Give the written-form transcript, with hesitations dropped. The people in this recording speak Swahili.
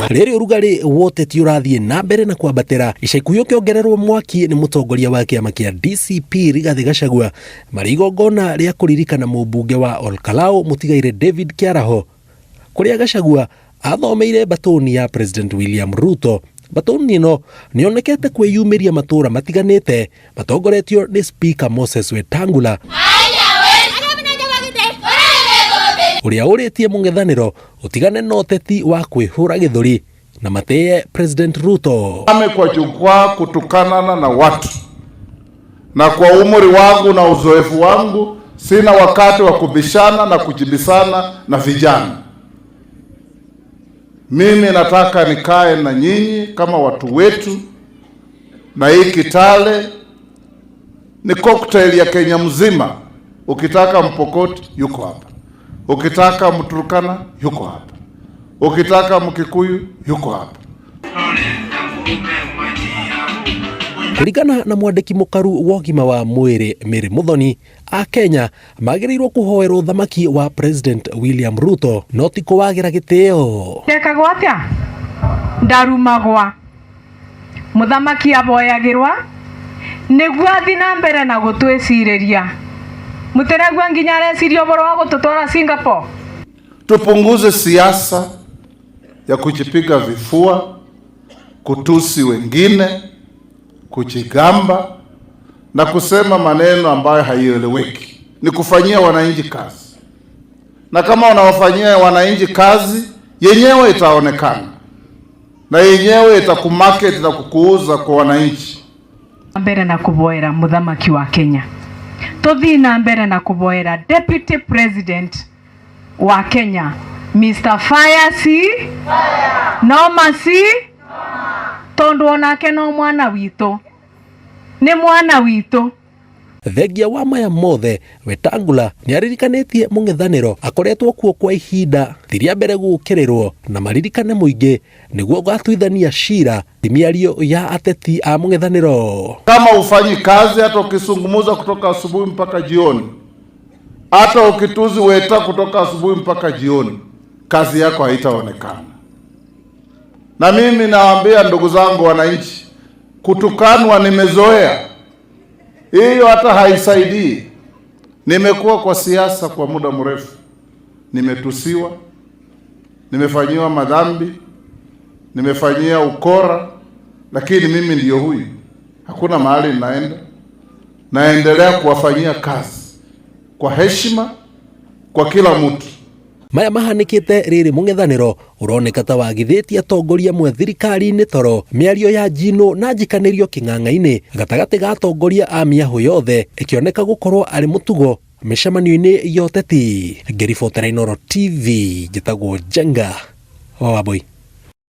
Rĩrĩ ũrugarĩ wote ti ũrathiĩ na mbere na kwambatĩra, ica ikuhĩ ũkĩongererwo mwaki nĩ mũtongoria wa kĩama kĩa DCP Rigathĩ Gachagua marĩ igongona rĩa kũririkana mũmbunge wa Olkalau mũtigaire David Kĩaraho, kũrĩa Gachagua athomeire batoni ya President William Ruto. Batoni ĩno nĩonekete kwĩyumĩria matũra matiganĩte matongoretio nĩ Speaker Moses Wetangula, ũrĩa ũrĩtie mũng'ethanĩro ũtigane na ũteti wa kwĩhũra gĩthũri na mateye President Ruto. Kwa jukwaa kutukanana na watu, na kwa umri wangu na uzoefu wangu sina wakati wa kubishana na kujibisana na vijana. Mimi nataka nikae na nyinyi kama watu wetu, na hii Kitale ni cocktail ya Kenya mzima. Ukitaka Mpokot yuko hapa, ukitaka Mturkana yuko hapa, ukitaka Mkikuyu yuko hapa. Kũringana na mwandĩki mũkaru wa ũgima wa mwĩrĩ Mary Muthoni, a Kenya magĩrĩirwo kũhoerwo thamaki wa President William Ruto no ti kũwagĩra gĩtĩo. Ndekagwo atĩa ndarumagwa mũthamaki aboyagĩrwa nĩguo athi na mbere na gũtwĩcirĩria mũteregwa nginya areciria ũboro wa gũtũtwara Singapore. Tupunguze siasa ya kujipiga vifua, kutusi wengine, kujigamba na kusema maneno ambayo haieleweki. Ni kufanyia wananchi kazi, na kama wanawafanyia wananchi kazi, yenyewe itaonekana na yenyewe itakumarket na kukuuza kwa wananchi. Mbere na kuboera muthamaki wa Kenya, tuthi na mbere na kuboera Deputy President wa Kenya Mr. Fire no masi tondu onake no mwana witũ, ni mwana witũ. Thengia wa maya mothe, Wetangula nĩaririkanĩtie mũng'ethanĩro akoretwo kuo kwa ihinda rĩrĩa mbere gũkĩrĩrwo na maririkane mũingĩ nĩguo gatuithania cira mĩario ya ateti a mũng'ethanĩro. Kama ufanyi kazi, hata ukisungumuza kutoka asubuhi mpaka jioni, hata ukituzi Weta kutoka asubuhi mpaka jioni, kazi yako haitaonekana. Na mimi nawaambia ndugu zangu wananchi, kutukanwa nimezoea. Hiyo hata haisaidii. Nimekuwa kwa siasa kwa muda mrefu, nimetusiwa, nimefanyiwa madhambi, nimefanyia ukora, lakini mimi ndiyo huyu. Hakuna mahali naendelea kuwafanyia kazi kwa heshima kwa kila mtu. Maya mahanĩkĩte rĩrĩ mũng'ethanĩro ũroneka ta wagithĩtie atongoria mwe thirikari-inĩ toro, mĩario ya njino na njikanĩrio kĩng'ang'a-inĩ gatagatĩ ga atongoria a mĩahũ yothe ĩkĩoneka gũkorwo arĩ mũtugo mĩcemanio-inĩ ya ũteti. Ngĩribotera Inooro TV, njĩtagwo Jenga Wambui.